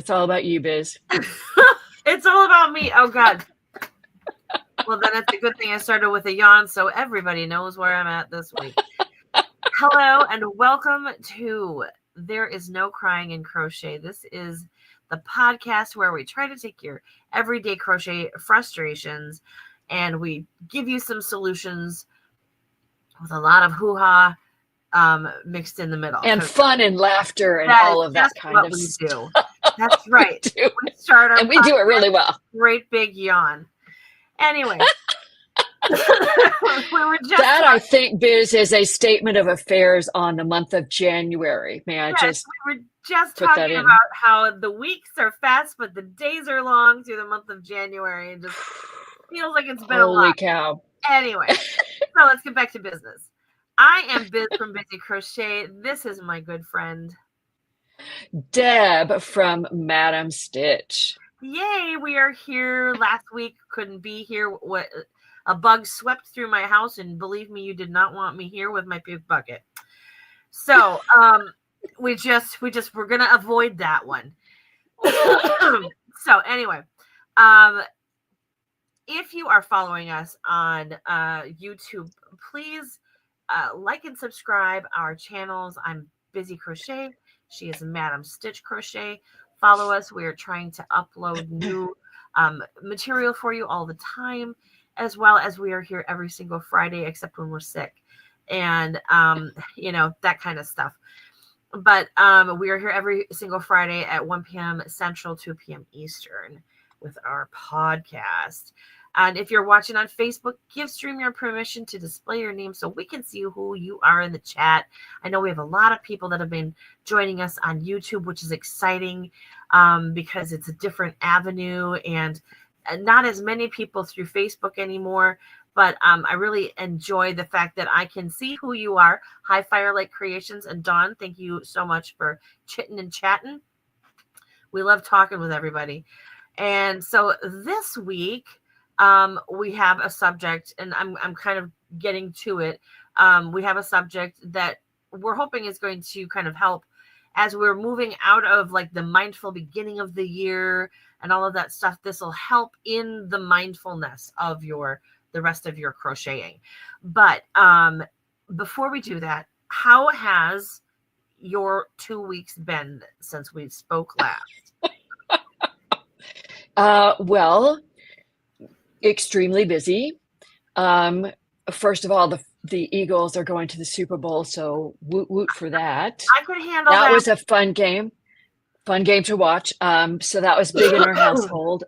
It's all about you, Biz. It's all about me. Oh, God. Well, then it's a good thing I started with a yawn so everybody knows where I'm at this week. Hello and welcome to There Is No Crying in Crochet. This is the podcast where we try to take your everyday crochet frustrations and we give you some solutions with a lot of hoo-ha mixed in the middle. And fun and laughter and all of that kind of stuff. That's right. We start our and we do it really well. Great big yawn. Anyway. I think, Biz, is a statement of affairs on the month of January. May I just we were just talking about how the weeks are fast, but the days are long through the month of January, and just feels like it's been a lot. Holy cow. Anyway, so let's get back to business. I am Biz from Busy Crochet. This is my good friend Deb from Madam Stitch. Yay, we are here. Last week couldn't be here. A bug swept through my house, and believe me, you did not want me here with my puke bucket. So we're gonna avoid that one. So anyway, if you are following us on YouTube, please like and subscribe our channels. I'm Busy Crochet. She is Madam Stitch Crochet. Follow us. We are trying to upload new material for you all the time, as well as we are here every single Friday, except when we're sick and, that kind of stuff. But we are here every single Friday at 1 p.m. Central, 2 p.m. Eastern with our podcast. And if you're watching on Facebook, give StreamYard permission to display your name so we can see who you are in the chat. I know we have a lot of people that have been joining us on YouTube, which is exciting because it's a different avenue and not as many people through Facebook anymore. But I really enjoy the fact that I can see who you are. Hi, Firelight Creations and Dawn. Thank you so much for chitting and chatting. We love talking with everybody. And so this week, we have a subject, and I'm kind of getting to it. We have a subject that we're hoping is going to kind of help as we're moving out of like the mindful beginning of the year and all of that stuff. This will help in the mindfulness of the rest of your crocheting. But before we do that, how has your 2 weeks been since we spoke last? Well, extremely busy. First of all, the Eagles are going to the Super Bowl, so woot woot for that. I could handle that. That was a fun game to watch. So that was big in our household.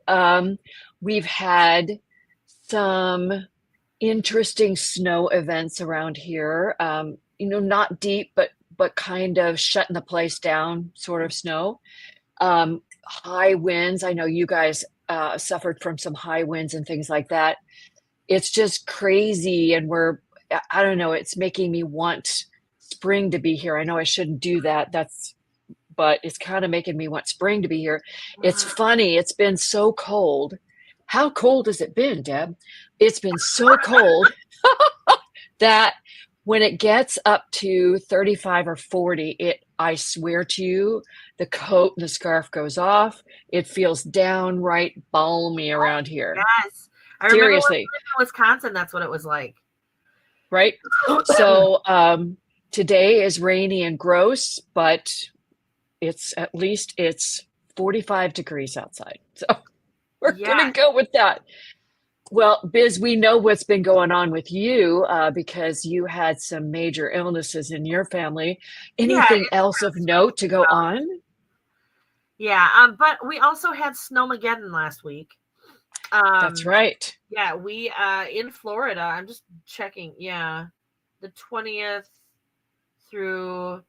We've had some interesting snow events around here. Not deep, but kind of shutting the place down, sort of snow. High winds. I know you guys suffered from some high winds and things like that. It's just crazy. And I don't know, it's making me want spring to be here. I know I shouldn't do that. But it's kind of making me want spring to be here. It's funny. It's been so cold. How cold has it been, Deb? It's been so cold that when it gets up to 35 or 40, I swear to you, the coat and the scarf goes off. It feels downright balmy around here. Yes. I Seriously. Remember in Wisconsin, that's what it was like. Right? So today is rainy and gross, but it's 45 degrees outside. So we're going to go with that. Well, Biz, we know what's been going on with you because you had some major illnesses in your family. Anything else of note to go on? Yeah, but we also had Snowmageddon last week. That's right. Yeah, we in Florida. I'm just checking. Yeah, the 20th through,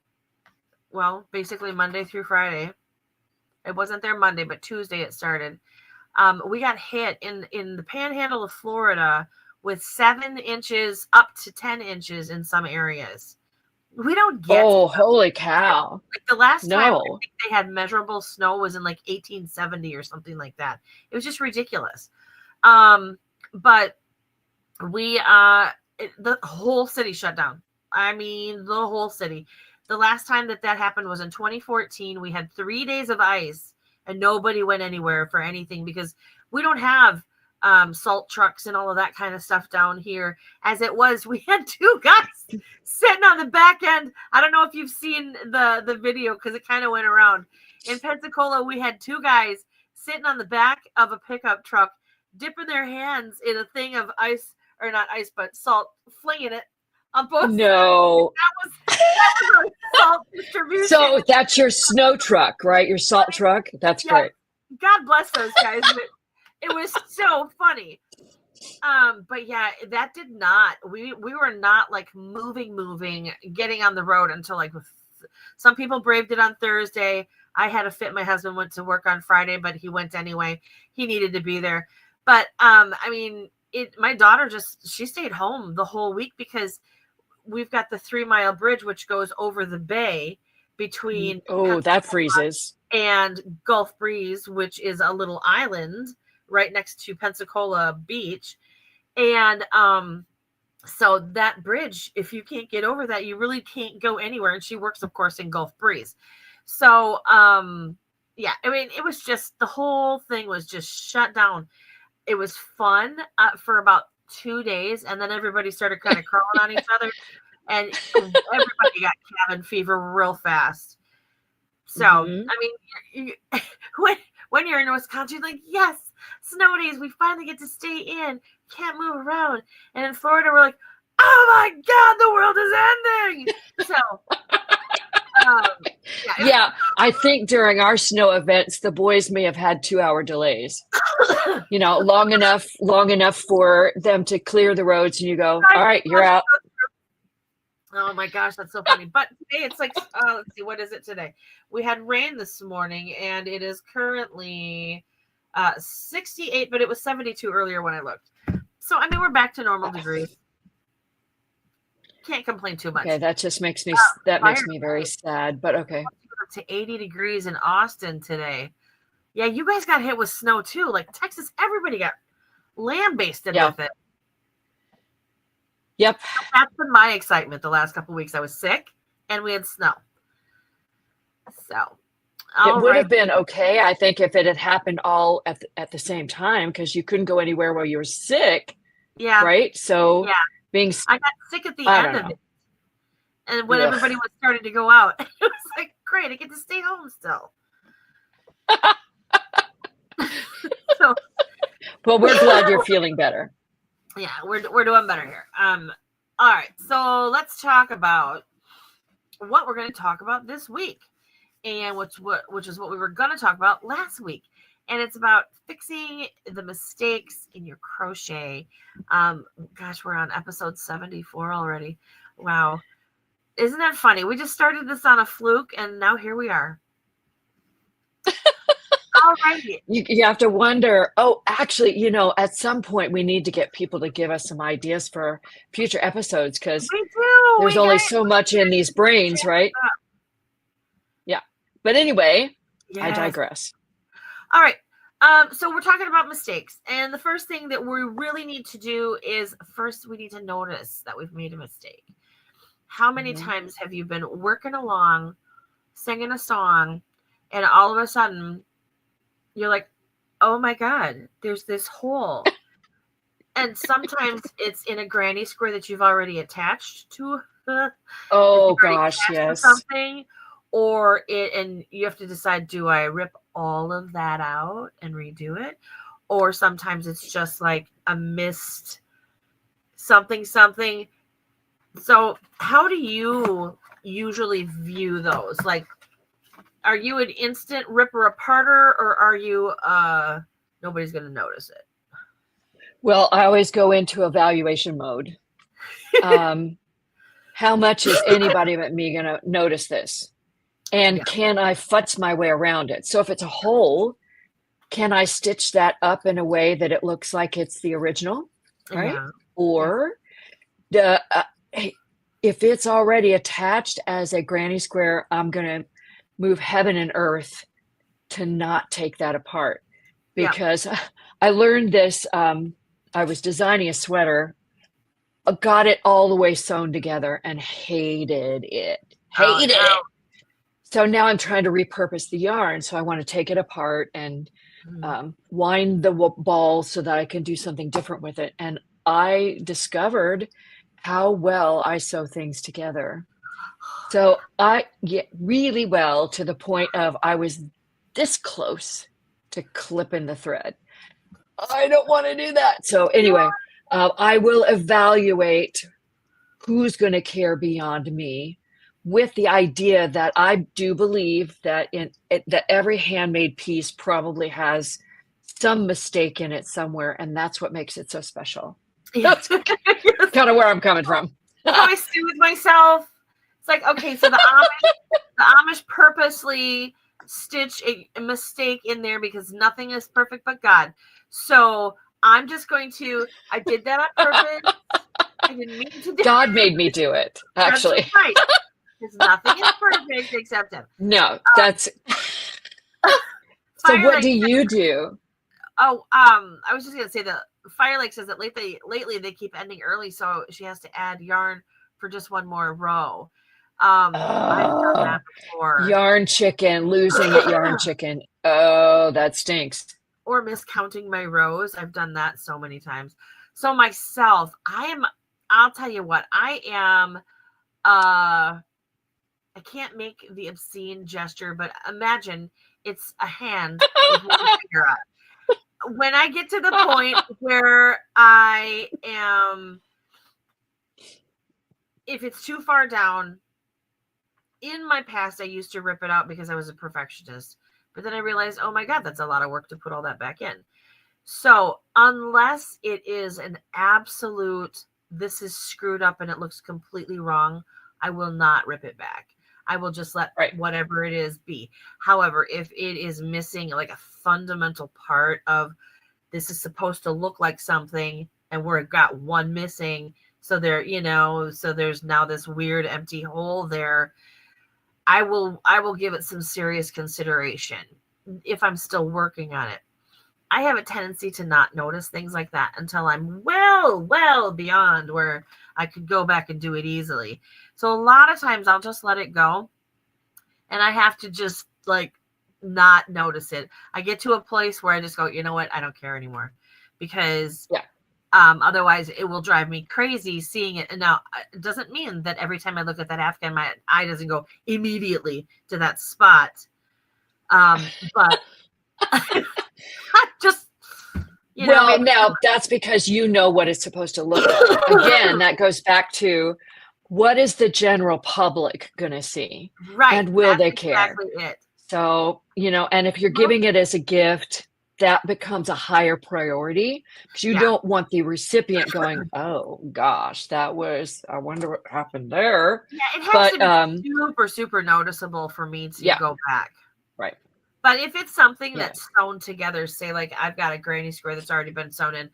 basically Monday through Friday. It wasn't there Monday, but Tuesday it started. We got hit in the panhandle of Florida with 7 inches up to 10 inches in some areas. We don't get. Oh, holy cow! Like the last time I think they had measurable snow was in like 1870 or something like that. It was just ridiculous. But we the whole city shut down. I mean, the whole city. The last time that happened was in 2014. We had 3 days of ice and nobody went anywhere for anything because we don't have salt trucks and all of that kind of stuff down here. As it was, we had two guys sitting on the back end. I don't know if you've seen the video because it kind of went around. In Pensacola, we had two guys sitting on the back of a pickup truck, dipping their hands in a thing of ice, or not ice, but salt, flinging it on both No. sides. That was our salt distribution. So that's your snow truck, right? Your salt truck? That's great. God bless those guys. It was so funny. But yeah, that did not, we were not like moving, getting on the road until like some people braved it on Thursday. I had a fit. My husband went to work on Friday, but he went anyway. He needed to be there. But I mean, my daughter she stayed home the whole week because we've got the 3 Mile bridge, which goes over the bay between that freezes. and Gulf Breeze, which is a little island right next to Pensacola Beach. And so that bridge, if you can't get over that, you really can't go anywhere. And she works, of course, in Gulf Breeze. So yeah, I mean, it was just, the whole thing was just shut down. It was fun for about 2 days, and then everybody started kind of crawling on each other, and everybody got cabin fever real fast. So I mean, when you're in Wisconsin, you're like, yes, snow days, we finally get to stay in, can't move around. And in Florida, we're like, oh my God, the world is ending. So yeah, I think during our snow events, the boys may have had 2-hour delays. Long enough for them to clear the roads, and you go, all right, you're out. Oh my gosh, that's so funny. But today it's like, let's see, what is it today? We had rain this morning, and it is currently 68, but it was 72 earlier when I looked. So I mean, we're back to normal degrees. Can't complain too much. Okay, that just makes me makes me very sad, but okay. Up to 80 degrees in Austin today. Yeah, you guys got hit with snow too. Like Texas, everybody got lambasted with it. Yep. That's been my excitement the last couple of weeks. I was sick and we had snow. So it would have been okay, I think, if it had happened all at the same time, because you couldn't go anywhere while you were sick. Yeah. Right? So I got sick at the end of it. And when everybody was starting to go out, it was like, great, I get to stay home still. So, well, we're glad you're feeling better. Yeah, we're doing better here. All right, so let's talk about what we're going to talk about this week, and which is what we were going to talk about last week, and it's about fixing the mistakes in your crochet. Gosh, we're on episode 74 already. Wow, isn't that funny? We just started this on a fluke, and now here we are. Alrighty. You have to wonder, actually, at some point we need to get people to give us some ideas for future episodes, because there's only so much in these brains, right? Yeah. But anyway, I digress. All right. So we're talking about mistakes. And the first thing that we really need to do is first we need to notice that we've made a mistake. How many times have you been working along, singing a song, and all of a sudden you're like, oh my God, there's this hole. And sometimes it's in a granny square that you've already attached to. Oh gosh, yes. Something, and you have to decide, do I rip all of that out and redo it? Or sometimes it's just like a missed something. So how do you usually view those? Like, are you an instant ripper aparter, or are you nobody's going to notice it? Well, I always go into evaluation mode. How much is anybody but me going to notice this? And can I futz my way around it? So if it's a hole, can I stitch that up in a way that it looks like it's the original? Right? Yeah. Or if it's already attached as a granny square, I'm going to move heaven and earth to not take that apart, because I learned this. I was designing a sweater, got it all the way sewn together and hated it. So now I'm trying to repurpose the yarn. So I want to take it apart and wind the ball so that I can do something different with it. And I discovered how well I sew things together. So I get really well, to the point of I was this close to clipping the thread. I don't want to do that. So anyway, I will evaluate who's going to care beyond me, with the idea that I do believe that that every handmade piece probably has some mistake in it somewhere, and that's what makes it so special. Yeah. That's kind of where I'm coming from. That's how I soothe myself. It's like, okay, so the Amish purposely stitch a mistake in there because nothing is perfect but God. So I'm just going to, I did that on purpose. I didn't mean to do God made me do it, actually. That's right. Because nothing is perfect except him. No, that's. So what do you do? Oh, I was just gonna say that Firelake says that lately they keep ending early, so she has to add yarn for just one more row. I've done that before. Yarn chicken, losing at yarn chicken. Oh, that stinks. Or miscounting my rows. I've done that so many times. So myself, I'll tell you what, I am, I can't make the obscene gesture, but imagine it's a hand with one finger up. When I get to the point where I am, if it's too far down, in my past, I used to rip it out because I was a perfectionist. But then I realized, oh my God, that's a lot of work to put all that back in. So unless it is an absolute, this is screwed up and it looks completely wrong, I will not rip it back. I will just let whatever it is be. However, if it is missing like a fundamental part of, this is supposed to look like something and we've got one missing, so there, so there's now this weird empty hole there, I will give it some serious consideration if I'm still working on it. I have a tendency to not notice things like that until I'm well beyond where I could go back and do it easily. So a lot of times I'll just let it go, and I have to just like not notice it. I get to a place where I just go, you know what? I don't care anymore, because otherwise it will drive me crazy seeing it. And now it doesn't mean that every time I look at that Afghan, my eye doesn't go immediately to that spot. But just, now that's because you know what it's supposed to look like. Again, that goes back to, what is the general public going to see? Right. And will they care? Exactly it. So, and if you're giving it as a gift, that becomes a higher priority, because you don't want the recipient going, oh gosh, I wonder what happened there. Yeah, it has to be super, super noticeable for me to go back. Right. But if it's something that's sewn together, say like I've got a granny square that's already been sewn in,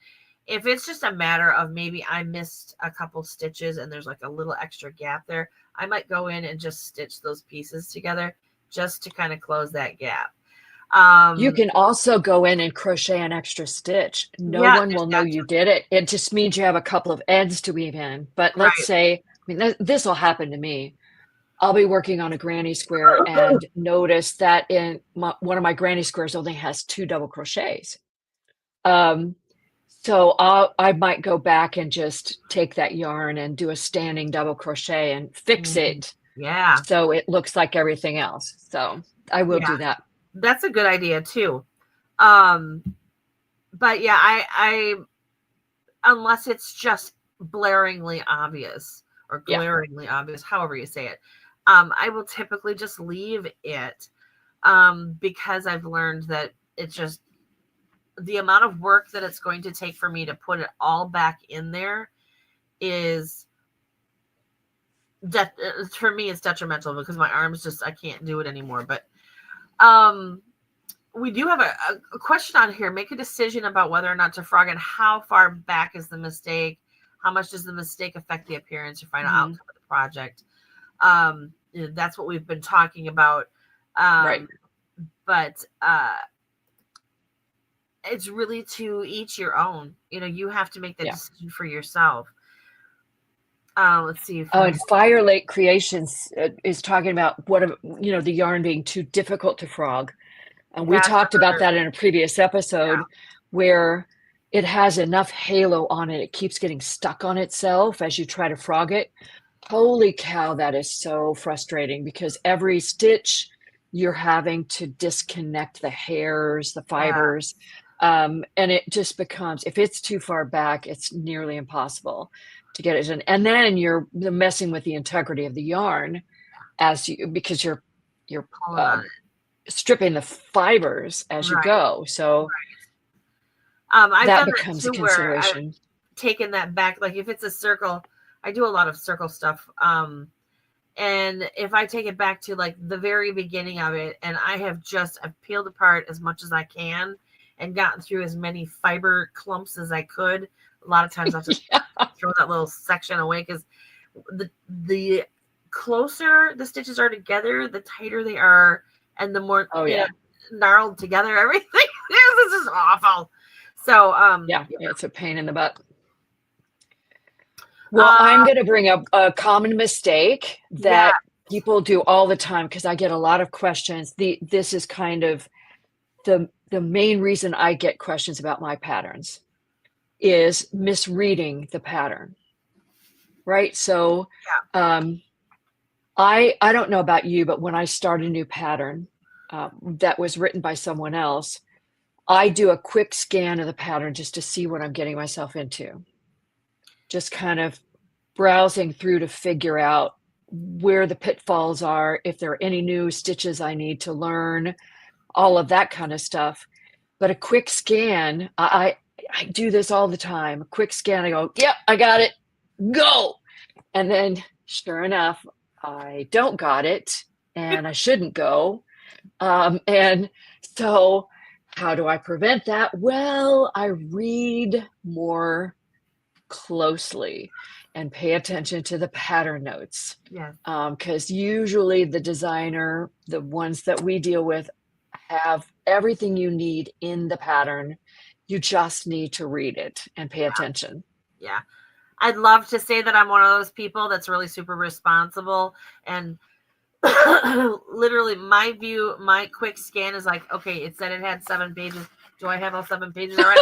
if it's just a matter of maybe I missed a couple stitches and there's like a little extra gap there, I might go in and just stitch those pieces together just to kind of close that gap. You can also go in and crochet an extra stitch. No one will know you did it. It just means you have a couple of ends to weave in. But let's say, this will happen to me. I'll be working on a granny square and notice that in one of my granny squares only has 2 double crochets. So I might go back and just take that yarn and do a standing double crochet and fix it. Yeah. So it looks like everything else. So I will do that. That's a good idea too. But yeah, I unless it's just blaringly obvious or glaringly obvious, however you say it, I will typically just leave it, because I've learned that it's just the amount of work that it's going to take for me to put it all back in there is for me, it's detrimental, because my arms just, I can't do it anymore. But we do have a question on here. Make a decision about whether or not to frog, and how far back is the mistake? How much does the mistake affect the appearance or final outcome of the project? That's what we've been talking about. Right. But it's really to each your own. You have to make that decision for yourself. Let's see. Oh, and Fire Lake Creations is talking about the yarn being too difficult to frog. And we talked about that in a previous episode where it has enough halo on it. It keeps getting stuck on itself as you try to frog it. Holy cow, that is so frustrating because every stitch you're having to disconnect the hairs, the fibers. And it just becomes, if it's too far back, it's nearly impossible to get it in. And then you're messing with the integrity of the yarn because you're stripping the fibers as you go. So I've that done becomes that a too, consideration. where I've taken that back. Like if it's a circle, I do a lot of circle stuff. And if I take it back to like the very beginning of it, and I've peeled apart as much as I can and gotten through as many fiber clumps as I could. A lot of times I'll just throw that little section away because the closer the stitches are together, the tighter they are, and the more gnarled together everything is. This is awful. So it's a pain in the butt. Well, I'm going to bring up a common mistake that people do all the time because I get a lot of questions. This is kind of the main reason I get questions about my patterns is misreading the pattern, right? So I don't know about you, but when I start a new pattern that was written by someone else, I do a quick scan of the pattern just to see what I'm getting myself into. Just kind of browsing through to figure out where the pitfalls are, if there are any new stitches I need to learn, all of that kind of stuff. But a quick scan, I do this all the time. A quick scan, I go, yep, I got it, go. And then sure enough, I don't got it and I shouldn't go. And so how do I prevent that? Well, I read more closely and pay attention to the pattern notes. Because usually the designer, the ones that we deal with, have everything you need in the pattern. You just need to read it and pay attention. Yeah. I'd love to say that I'm one of those people that's really super responsible and literally my quick scan is like, okay, it said it had 7 pages. Do I have all 7 pages? All right,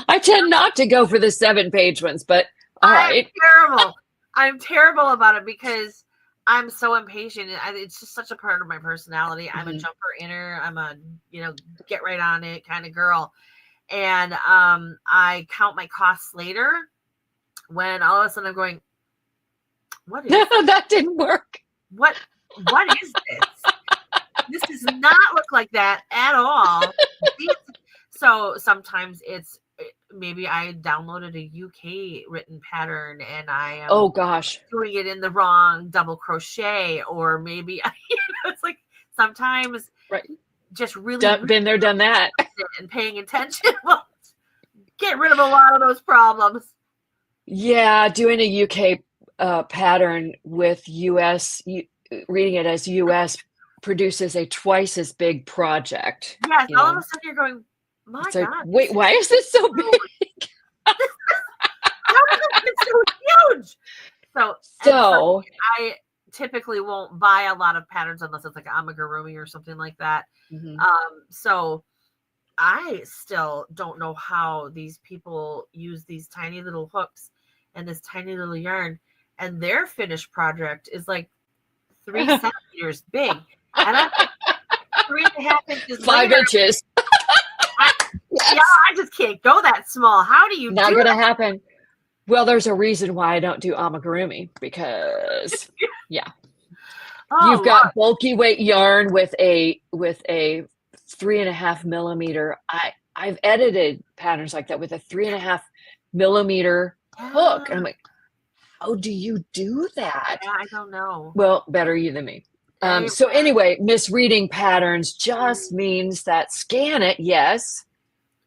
I tend not to go for the 7-page ones, but all right. I'm terrible about it because I'm so impatient. It's just such a part of my personality. I'm a jumper inner. I'm a, get right on it kind of girl. And I count my costs later when all of a sudden I'm going, what is that didn't work. What is this? This does not look like that at all. So sometimes it's maybe I downloaded a UK written pattern and I am doing it in the wrong double crochet, or maybe it's like sometimes just really been there, done that, and paying attention will get rid of a lot of those problems. Yeah, doing a UK pattern with US, reading it as US produces a twice as big project. Yes, all of a sudden you're going, my God. Wait, why is this so big? How does it get so huge? So I typically won't buy a lot of patterns unless it's like amigurumi or something like that. So I still don't know how these people use these tiny little hooks and this tiny little yarn, and their finished project is like 3 centimeters big, and I'm 3.5 inches 5 inches. Yeah, I just can't go that small. How do you not gonna happen? Well, there's a reason why I don't do amigurumi, because you've got bulky weight yarn with a 3.5 millimeter. I've edited patterns like that with a 3.5 millimeter hook, and I'm like, how do you do that? Yeah, I don't know. Well, better you than me. So anyway, misreading patterns just means that scan it, yes,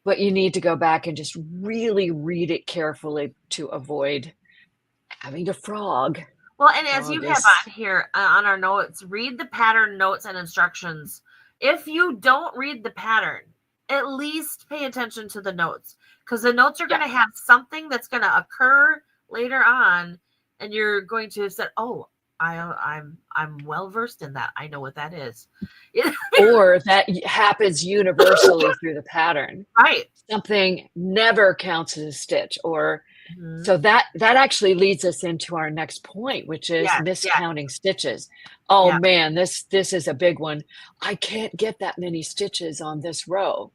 but you need to go back and just really read it carefully to avoid having to frog. Well, and as you have on here on our notes, read the pattern notes and instructions. If you don't read the pattern, at least pay attention to the notes, because the notes are going to have something that's going to occur later on, and you're going to have said, "Oh, I'm well versed in that. I know what that is." Or that happens universally through the pattern. Right. Something never counts as a stitch, or Mhm. so that actually leads us into our next point, which is Yes, miscounting stitches. Oh yeah, man, this is a big one. I can't get that many stitches on this row.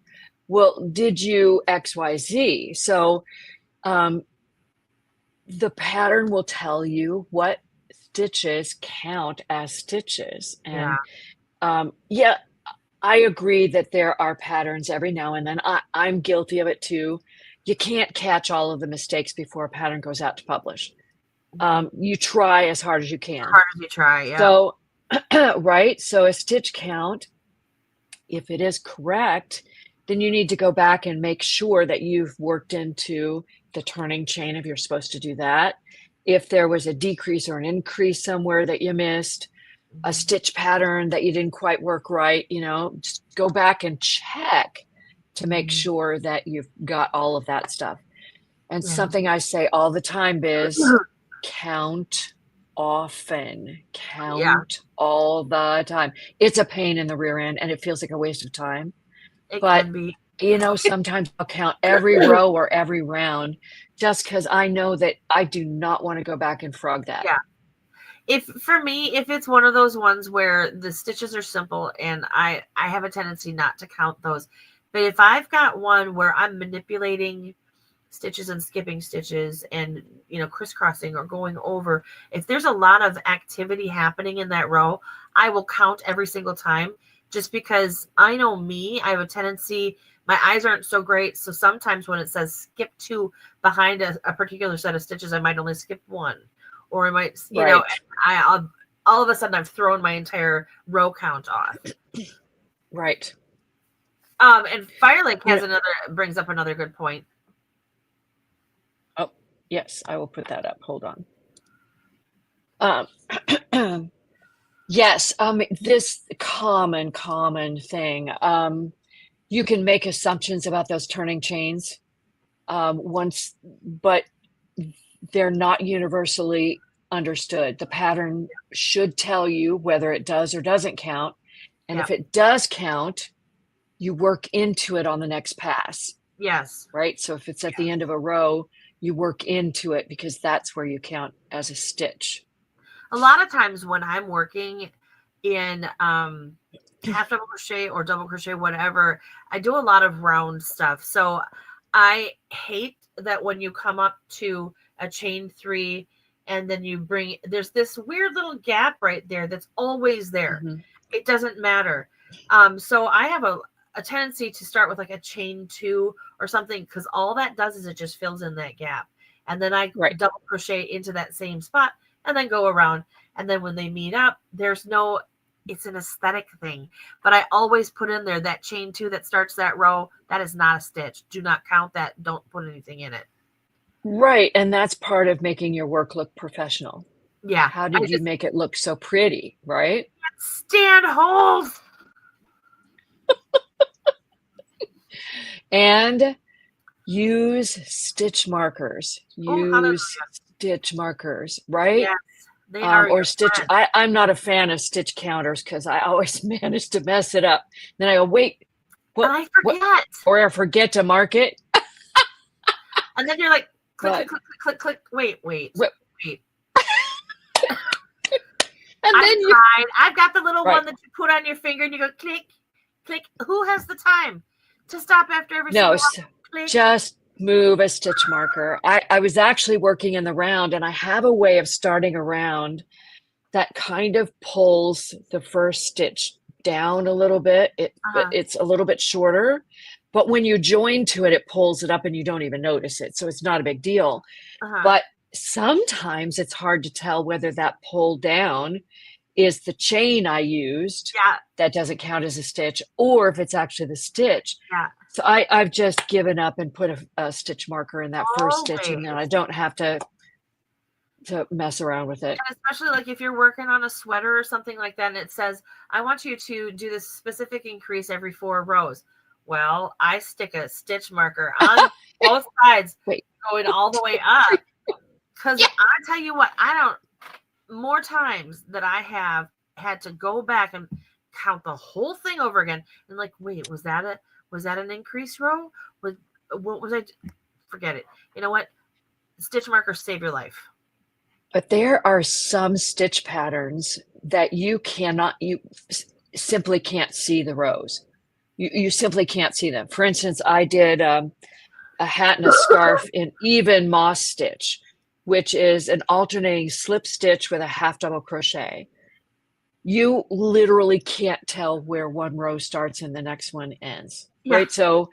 Well, did you XYZ? So the pattern will tell you what stitches count as stitches. yeah. And yeah, I agree that there are patterns every now and then. I'm guilty of it too. You can't catch all of the mistakes before a pattern goes out to publish. You try as hard as you can. Hard as you try, yeah. So, right. So a stitch count, if it is correct, then you need to go back and make sure that you've worked into the turning chain if you're supposed to do that. If there was a decrease or an increase somewhere that you missed, a stitch pattern that you didn't quite work right, just go back and check to make sure that you've got all of that stuff. And something I say all the time is count often, count all the time. It's a pain in the rear end and it feels like a waste of time. It But can be. sometimes I'll count every row or every round just because I know that I do not want to go back and frog that. Yeah. For me, if it's one of those ones where the stitches are simple and I have a tendency not to count those. But if I've got one where I'm manipulating stitches and skipping stitches and, crisscrossing or going over, if there's a lot of activity happening in that row, I will count every single time, just because I know me, I have a tendency, my eyes aren't so great. So sometimes when it says skip 2 behind a particular set of stitches, I might only skip 1. Or I might, I'll all of a sudden I've thrown my entire row count off. Right. And Firelink brings up another good point. Oh, yes, I will put that up. Hold on. Yes, this common thing. You can make assumptions about those turning chains but they're not universally understood. The pattern should tell you whether it does or doesn't count. And if it does count, you work into it on the next pass. Yes. Right? So if it's at the end of a row, you work into it because that's where you count as a stitch. A lot of times when I'm working in half double crochet or double crochet, whatever, I do a lot of round stuff. So I hate that when you come up to a chain 3 and then there's this weird little gap right there that's always there. Mm-hmm. It doesn't matter. So I have a tendency to start with like a chain 2 or something, because all that does is it just fills in that gap. And then I double crochet into that same spot and then go around. And then when they meet up, it's an aesthetic thing. But I always put in there that chain 2 that starts that row. That is not a stitch. Do not count that. Don't put anything in it. Right. And that's part of making your work look professional. Yeah. How did you make it look so pretty? Right. Stand holes. And use stitch markers. Stitch markers, right? Yes, they are. Or stitch. I'm not a fan of stitch counters because I always manage to mess it up. Then I go, wait, what? I forget. Or I forget to mark it. And then you're like, click. Wait. And then I've got the little one that you put on your finger and you go click. Who has the time to stop after every single one? Just move a stitch marker. I was actually working in the round, and I have a way of starting a round that kind of pulls the first stitch down a little bit. It's a little bit shorter, but when you join to it, it pulls it up and you don't even notice it. So it's not a big deal. But sometimes it's hard to tell whether that pull down is the chain I used that doesn't count as a stitch, or if it's actually the stitch. So I've just given up and put a stitch marker in that first stitch, and then I don't have to mess around with it. And especially like if you're working on a sweater or something like that, and it says, I want you to do this specific increase every 4 rows. Well, I stick a stitch marker on both sides, going all the way up. Because I tell you what, more times that I have had to go back and count the whole thing over again. And like, wait, was that an increased row? What was I? Forget it. You know what? Stitch markers save your life. But there are some stitch patterns that you simply can't see the rows. You simply can't see them. For instance, I did a hat and a scarf in even moss stitch, which is an alternating slip stitch with a half double crochet. You literally can't tell where one row starts and the next one ends, right? So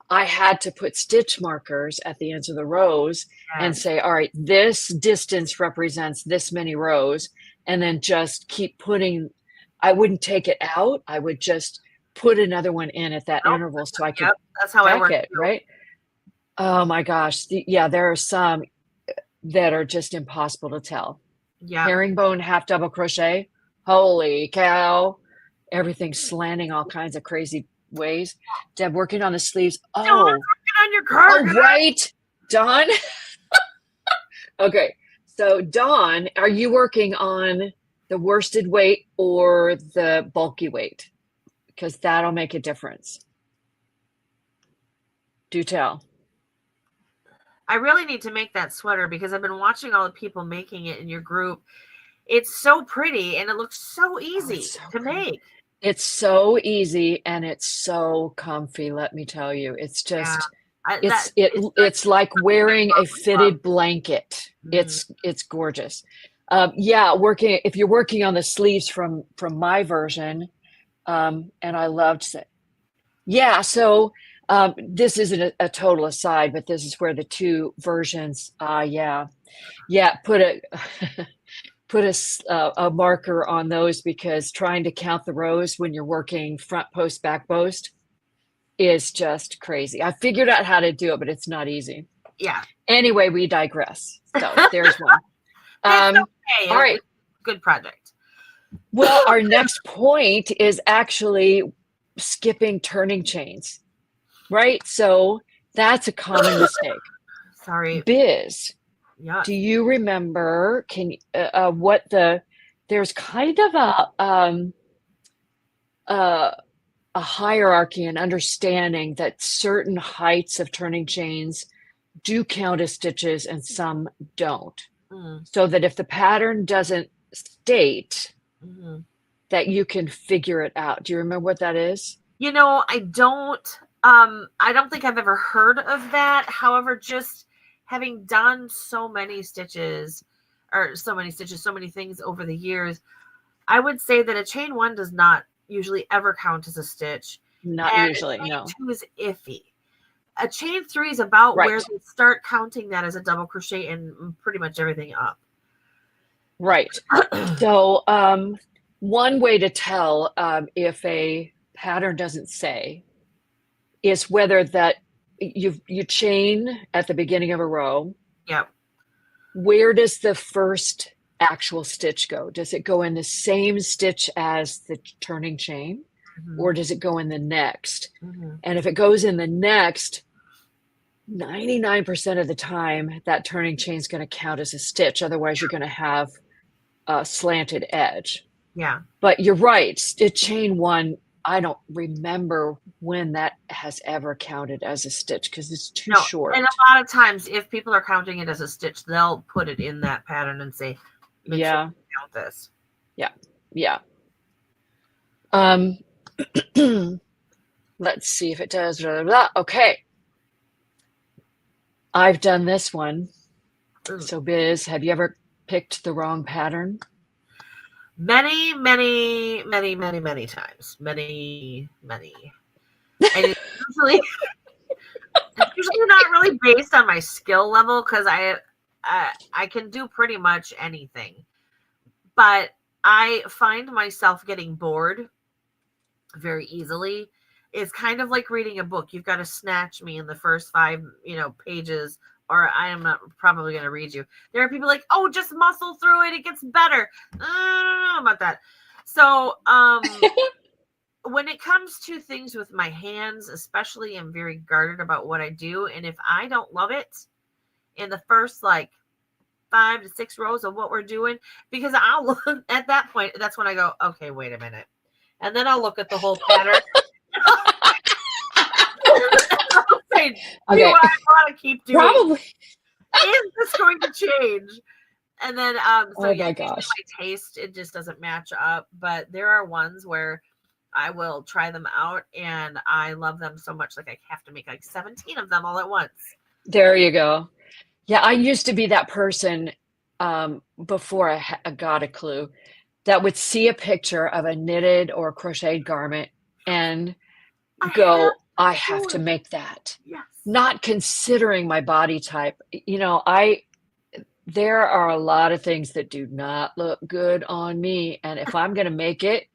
I had to put stitch markers at the ends of the rows and say, all right, this distance represents this many rows, and then just keep putting. I wouldn't take it out. I would just put another one in at that interval so I could that's how I work it, right? Oh my gosh. There are some that are just impossible to tell. Herringbone half double crochet. Holy cow. Everything's slanting all kinds of crazy ways. Deb, working on the sleeves. On your cardigan. Oh, right. Dawn. Okay. So Dawn, are you working on the worsted weight or the bulky weight? Because that'll make a difference. Do tell. I really need to make that sweater because I've been watching all the people making it in your group. It's so pretty and it looks so easy to make. It's so easy and it's so comfy, let me tell you. It's just it's like wearing a fitted blanket. It's gorgeous. If you're working on the sleeves from my version, and I loved it. Yeah, so this isn't a total aside, but this is where the two versions, put a marker on those, because trying to count the rows when you're working front post, back post is just crazy. I figured out how to do it, but it's not easy. Yeah. Anyway, we digress. So there's one. Okay. All right. Good project. Well, our next point is actually skipping turning chains, right? So that's a common mistake. Sorry. Biz. Yeah. Do you remember? There's kind of a hierarchy and understanding that certain heights of turning chains do count as stitches and some don't. So that if the pattern doesn't state that, you can figure it out. Do you remember what that is? I don't think I've ever heard of that. However, just having done so many things over the years, I would say that a chain 1 does not usually ever count as a stitch. Not usually, chain no. 2 is iffy. A chain 3 is about where they start counting that as a double crochet and pretty much everything up. Right. So one way to tell if a pattern doesn't say is whether that you chain at the beginning of a row. Yep. Where does the first actual stitch go? Does it go in the same stitch as the turning chain, or does it go in the next? And if it goes in the next, 99% of the time that turning chain is going to count as a stitch. Otherwise, you're going to have a slanted edge. Yeah. But you're right. Chain 1, I don't remember when that has ever counted as a stitch because it's too short. And a lot of times, if people are counting it as a stitch, they'll put it in that pattern and say, make sure you count this. Yeah. Yeah. Let's see if it does. Blah, blah, blah. Okay. I've done this one. So Biz, have you ever picked the wrong pattern? Many, many, many, many, many times. Many, many. And it's usually not really based on my skill level, because I can do pretty much anything. But I find myself getting bored very easily. It's kind of like reading a book. You've got to snatch me in the first 5, pages, or I am not probably going to read you. There are people like, oh, just muscle through it. It gets better. I don't know about that. So, when it comes to things with my hands, especially, I'm very guarded about what I do. And if I don't love it in the first like 5 to 6 rows of what we're doing, because I'll look at that point, that's when I go, okay, wait a minute. And then I'll look at the whole pattern. I'll say, do Okay. I want to keep doing? Probably. Is this going to change? And then, so Oh yeah, my usually gosh. my taste, it just doesn't match up. But there are ones where I will try them out and I love them so much. Like I have to make like 17 of them all at once. There you go. Yeah, I used to be that person before I got a clue that would see a picture of a knitted or crocheted garment and go, I have to make that. Yes. Not considering my body type. You know, there are a lot of things that do not look good on me. And if I'm going to make it,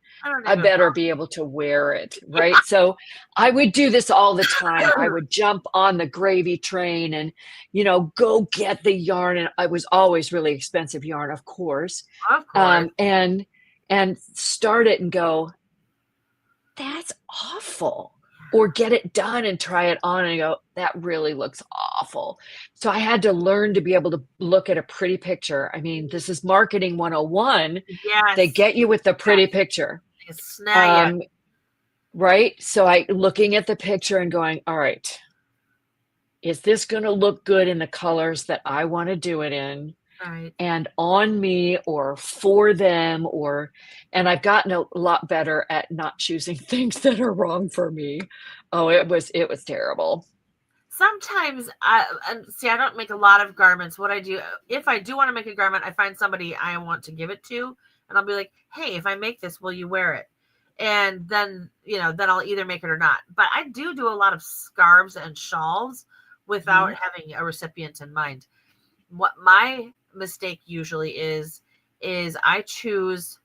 I better be able to wear it, right? Yeah. So I would do this all the time. I would jump on the gravy train and, you know, go get the yarn. And it was always really expensive yarn, of course. Of course. And start it and go, that's awful. Or get it done and try it on and go, that really looks awful. So I had to learn to be able to look at a pretty picture. I mean, this is marketing 101. Yes. They get you with the pretty picture. Snag it. Right? So looking at the picture and going, all right, is this going to look good in the colors that I want to do it in? Right. And on me or for them, and I've gotten a lot better at not choosing things that are wrong for me. Oh, it was terrible. Sometimes I don't make a lot of garments. What I do, if I do want to make a garment, I find somebody I want to give it to, and I'll be like, hey, if I make this, will you wear it? And then, then I'll either make it or not. But I do a lot of scarves and shawls without having a recipient in mind. What my mistake usually is I choose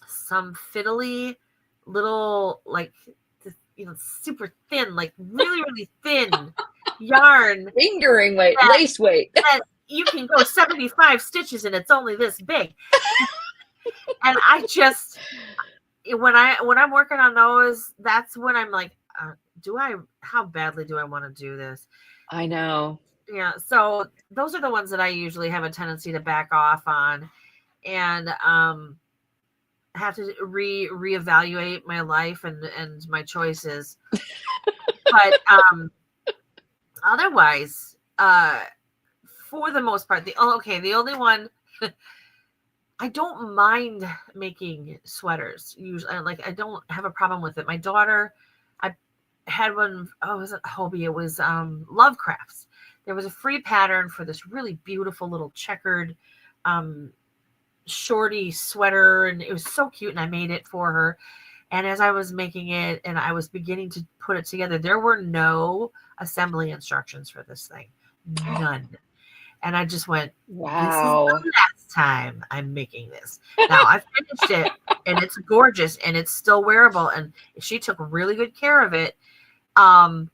some fiddly little, like, super thin, like really thin yarn, fingering weight, lace weight, that you can go 75 stitches and it's only this big. And I just, when I'm working on those, that's when I'm like, how badly do I want to do this? I know. Yeah, so those are the ones that I usually have a tendency to back off on, and have to reevaluate my life and my choices. But otherwise, for the most part, the only one I don't mind making sweaters. Usually, I don't have a problem with it. My daughter, I had one. Oh, it was at Hobie. It was Love Crafts. There was a free pattern for this really beautiful little checkered shorty sweater, and it was so cute, and I made it for her. And as I was making it and I was beginning to put it together, there were no assembly instructions for this thing. None. And I just went, wow, this is the last time I'm making this. Now I finished it, and it's gorgeous, and it's still wearable, and she took really good care of it. And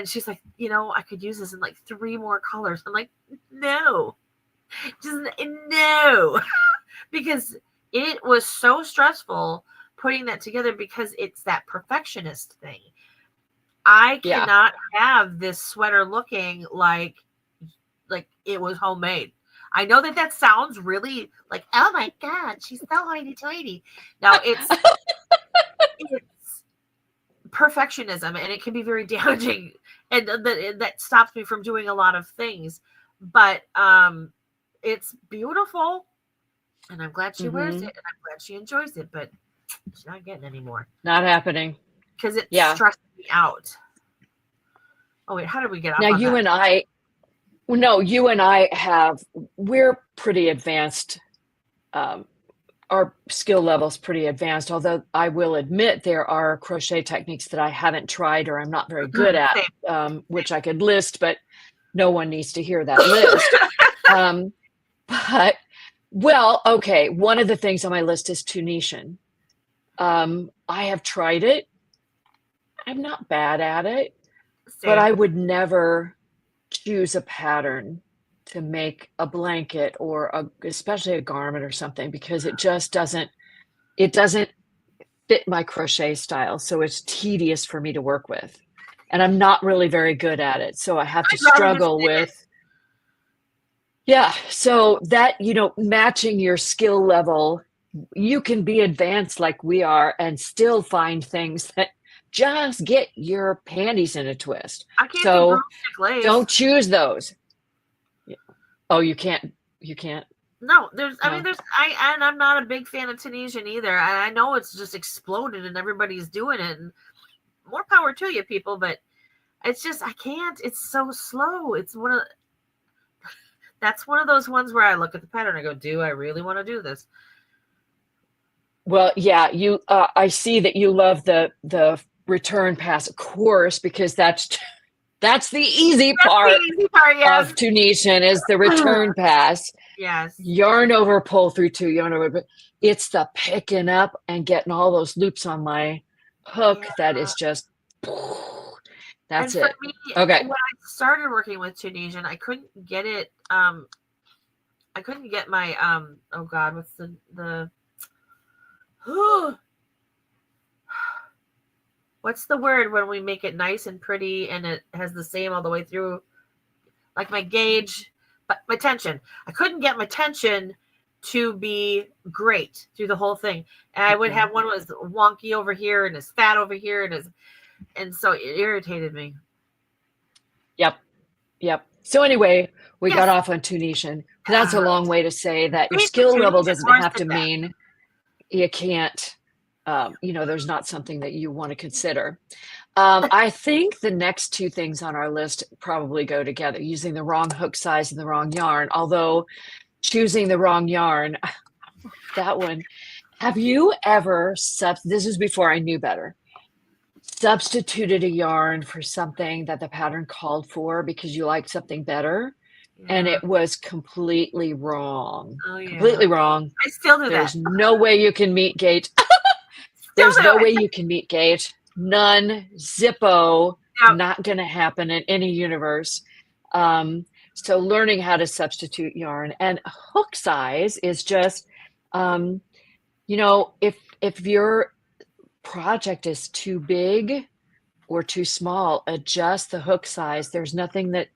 she's like, I could use this in like 3 more colors. I'm like, no, just no, because it was so stressful putting that together, because it's that perfectionist thing. I cannot have this sweater looking like it was homemade. I know that sounds really like, oh my God, she's so hoity-toity. Now it's perfectionism, and it can be very damaging, and that stops me from doing a lot of things. But it's beautiful, and I'm glad she wears it, and I'm glad she enjoys it, but she's not getting any more. Not happening. Because it stressed me out. Oh wait, how did we get off now? On you that? and I, no, you and I we're pretty advanced. Our skill level's pretty advanced, although I will admit there are crochet techniques that I haven't tried or I'm not very good at, which I could list, but no one needs to hear that list. But, well, okay, one of the things on my list is Tunisian. I have tried it. I'm not bad at it, but I would never choose a pattern to make a blanket or especially a garment or something, because it just doesn't fit my crochet style. So it's tedious for me to work with. And I'm not really very good at it. So I have to I'd rather just struggle knit it. with, yeah. So that, matching your skill level, you can be advanced like we are and still find things that just get your panties in a twist. I can't do So broomstick lace. don't choose those. Oh, you can't. No, No. and I'm not a big fan of Tunisian either. I know it's just exploded and everybody's doing it, and more power to you, people. But it's just I can't. It's so slow. That's one of those ones where I look at the pattern. I go, do I really want to do this? Well, yeah, I see that you love the return pass, of course, because that's the easy part The easy part, yes. of Tunisian is the return pass. Yes. Yarn over, pull through two, yarn over, but it's the picking up and getting all those loops on my hook that is just, that's and for it. me, Okay. when I started working with Tunisian, I couldn't get it. I couldn't get my oh God, what's the what's the word when we make it nice and pretty and it has the same all the way through, like my gauge, but my tension. I couldn't get my tension to be great through the whole thing. And I would have one was wonky over here and is fat over here and so it irritated me. Yep. So anyway, we Yes. got off on Tunisian. That's a long way to say that your Basic skill level Tunisian, doesn't have worse to than that. mean you can't, there's not something that you want to consider. I think the next two things on our list probably go together, using the wrong hook size and the wrong yarn. Although choosing the wrong yarn, that one, have you ever, this is before I knew better, substituted a yarn for something that the pattern called for because you liked something better? And it was completely wrong. Oh, yeah. Completely wrong. I still do There's that. no way you can meet gauge. There's no way you can meet gauge. None. Zippo. Yep. Not going to happen in any universe. So learning how to substitute yarn and hook size is just, if your project is too big or too small, adjust the hook size. There's nothing that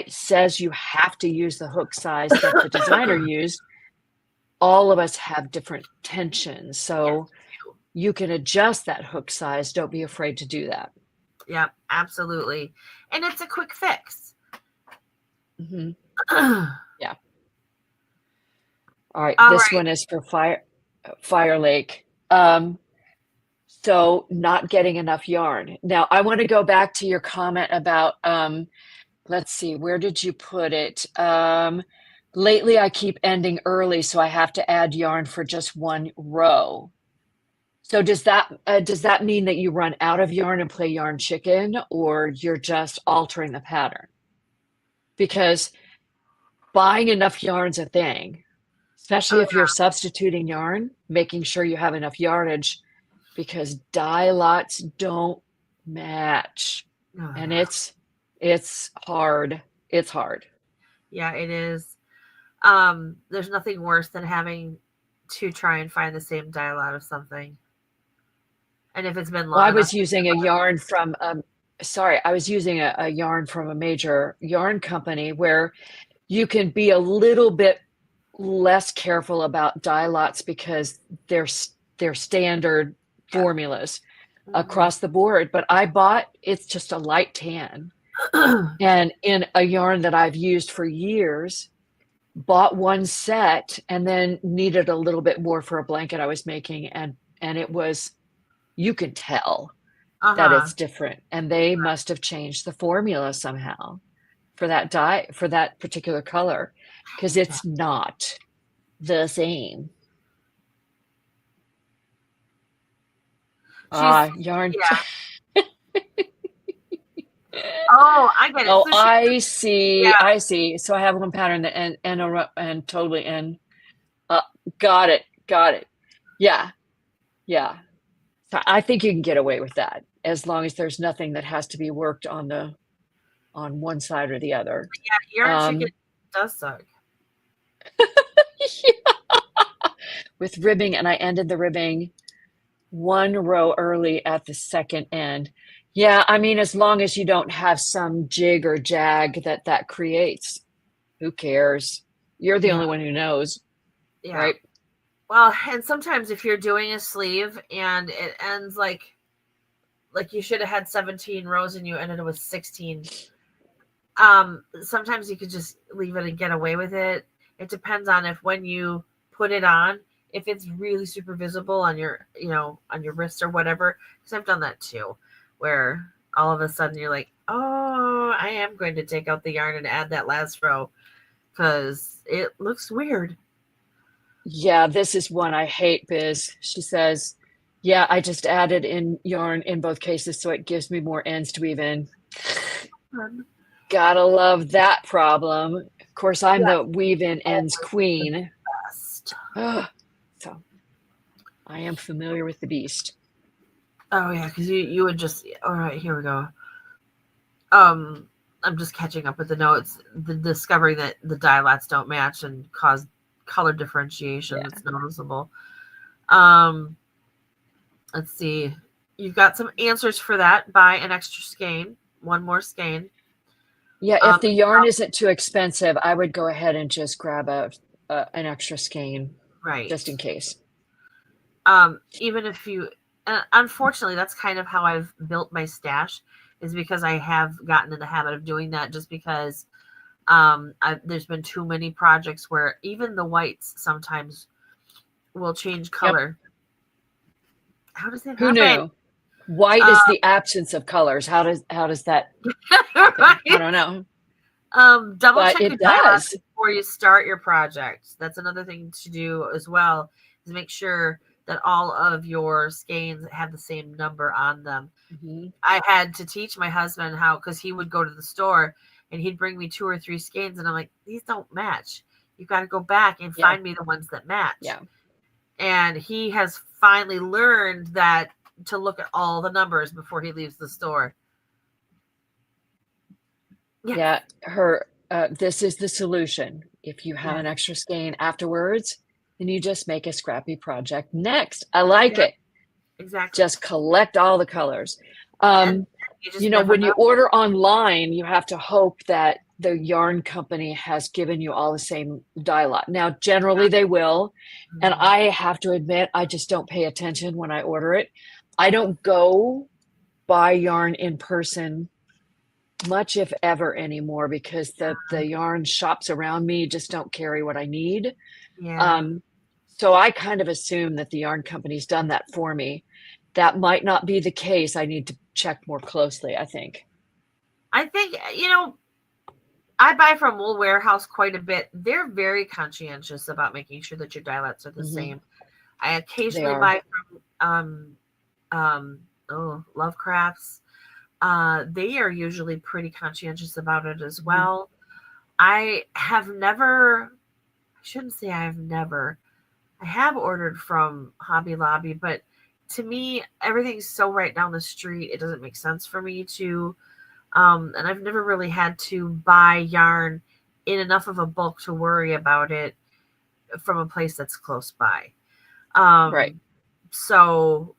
says you have to use the hook size that the designer used. All of us have different tensions, so you can adjust that hook size. Don't be afraid to do that. Yeah, absolutely. And it's a quick fix. Yeah. All right. All this right. one is for Fire Lake. So not getting enough yarn. Now I want to go back to your comment about, let's see, where did you put it? Lately I keep ending early, so I have to add yarn for just one row. So does that mean that you run out of yarn and play yarn chicken, or you're just altering the pattern? Because buying enough yarn's a thing, especially if you're substituting yarn, making sure you have enough yardage, because dye lots don't match. And it's hard. It's hard. Yeah, it is. There's nothing worse than having to try and find the same dye lot of something. And if it's been long, I was using a yarn from I was using a yarn from a major yarn company where you can be a little bit less careful about dye lots because they're standard formulas across the board. But it's just a light tan. And in a yarn that I've used for years, bought one set and then needed a little bit more for a blanket I was making, and it was, you can tell that it's different, and they must have changed the formula somehow for that dye, for that particular color, because it's not the same. Yarn. Yeah. Oh, I get it. Oh, So I see. Yeah. I see. So I have one pattern that and totally and got it. Yeah. So I think you can get away with that as long as there's nothing that has to be worked on one side or the other. Yeah, yarn chicken does suck. With ribbing, and I ended the ribbing one row early at the second end. Yeah, I mean, as long as you don't have some jig or jag that creates, who cares? You're the Yeah. only one who knows, Yeah. right? Well, and sometimes if you're doing a sleeve and it ends like you should have had 17 rows and you ended with 16, sometimes you could just leave it and get away with it. It depends on if when you put it on, if it's really super visible on your, on your wrist or whatever. Because I've done that too, where all of a sudden you're like, oh, I am going to take out the yarn and add that last row because it looks weird. Yeah, this is one I hate, Biz. She says, yeah, I just added in yarn in both cases, so it gives me more ends to weave in. Gotta love that problem. Of course, I'm the weave in ends queen. So I am familiar with the beast. Oh yeah, because you would just, all right, here we go. I'm just catching up with the notes. The discovering that the dialots don't match and cause color differentiation that's noticeable. Let's see. You've got some answers for that. Buy an extra skein, one more skein. Yeah, if the yarn isn't too expensive, I would go ahead and just grab an extra skein, right, just in case. Even if you, unfortunately, that's kind of how I've built my stash, is because I have gotten in the habit of doing that, just because there's been too many projects where even the whites sometimes will change color. Yep. How does that happen? Who knew? White is the absence of colors. How does that right? I don't know. Double check your dialots before you start your project. That's another thing to do as well, is make sure that all of your skeins have the same number on them. Mm-hmm. I had to teach my husband how, because he would go to the store and he'd bring me 2 or 3 skeins, and I'm like, these don't match. You've got to go back and find me the ones that match. Yeah. And he has finally learned that to look at all the numbers before he leaves the store. Yeah, this is the solution. If you have an extra skein afterwards, then you just make a scrappy project next. I like it. Exactly. Just collect all the colors. When you order online, you have to hope that the yarn company has given you all the same dye lot. Now, generally they will. Mm-hmm. And I have to admit, I just don't pay attention when I order it. I don't go buy yarn in person much, if ever, anymore, because the yarn shops around me just don't carry what I need. Yeah. So I kind of assume that the yarn company's done that for me. That might not be the case. I need to check more closely, I think. I think, I buy from Wool Warehouse quite a bit. They're very conscientious about making sure that your dialots are the same. I occasionally buy from Lovecrafts. They are usually pretty conscientious about it as well. I have ordered from Hobby Lobby, but to me, everything's so right down the street, it doesn't make sense for me to, and I've never really had to buy yarn in enough of a bulk to worry about it from a place that's close by. Right. So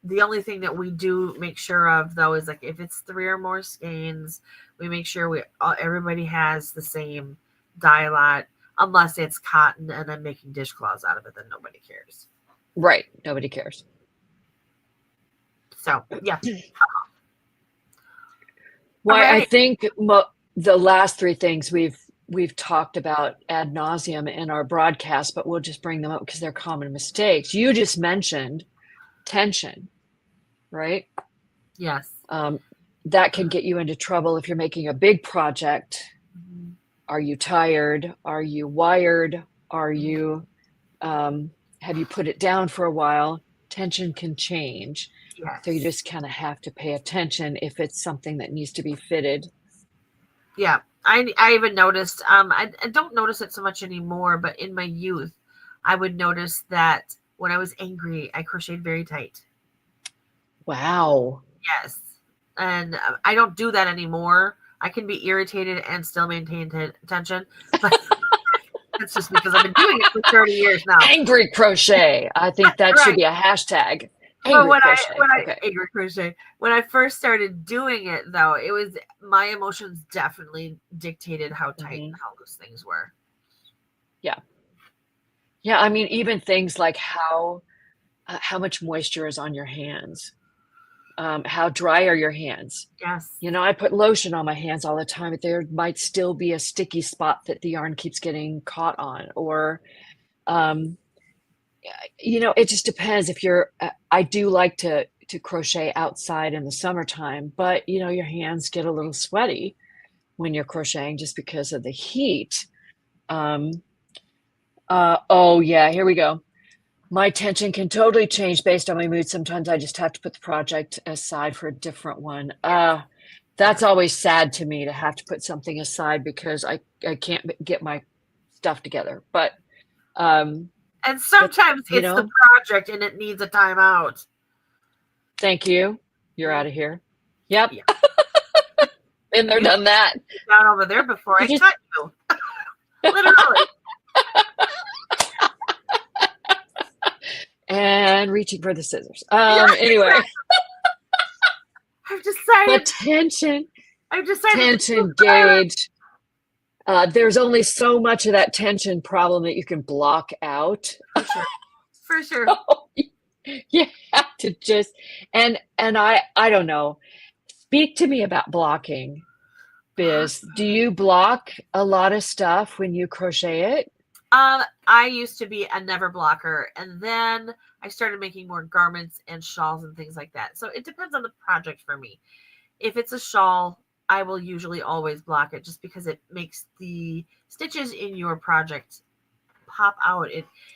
the only thing that we do make sure of, though, is like if it's 3 or more skeins, we make sure everybody has the same dye lot, unless it's cotton and then making dishcloths out of it, then nobody cares. Right. Nobody cares. So, yeah. Well, right. I think the last 3 things we've talked about ad nauseum in our broadcast, but we'll just bring them up because they're common mistakes. You just mentioned tension, right? Yes. That can get you into trouble if you're making a big project. Mm-hmm. Are you tired? Are you wired? Are you, have you put it down for a while? Tension can change. Yes. So you just kind of have to pay attention if it's something that needs to be fitted. Yeah. I even noticed, I don't notice it so much anymore, but in my youth, I would notice that when I was angry, I crocheted very tight. Wow. Yes. And I don't do that anymore. I can be irritated and still maintain tension. But that's just because I've been doing it for 30 years now. Angry crochet. I think that should be a hashtag. But Angry crochet. Okay. angry crochet, when I first started doing it though, it was my emotions definitely dictated how tight and how loose things were. Yeah. Yeah. I mean, even things like how much moisture is on your hands. How dry are your hands? Yes. You know, I put lotion on my hands all the time, but there might still be a sticky spot that the yarn keeps getting caught on. Or, you know, it just depends if you're, I do like to crochet outside in the summertime, but you know, your hands get a little sweaty when you're crocheting just because of the heat. Oh yeah, here we go. My tension can totally change based on my mood. Sometimes I just have to put the project aside for a different one. That's always sad to me to have to put something aside because I can't get my stuff together. But and sometimes you it's know, the project and it needs a timeout. thank you. You're out of here. Yep. Yeah. Been there, done that. Down over there before I cut you. Literally. And reaching for the scissors. Anyway. I've decided. But tension. I've decided. Tension gauge. There's only so much of that tension problem that you can block out. For sure. So you have to just and I don't know. Speak to me about blocking, Biz. Do you block a lot of stuff when you crochet it? I used to be a never blocker, and then I started making more garments and shawls and things like that. So it depends on the project for me. If it's a shawl, I will usually always block it just because it makes the stitches in your project pop out.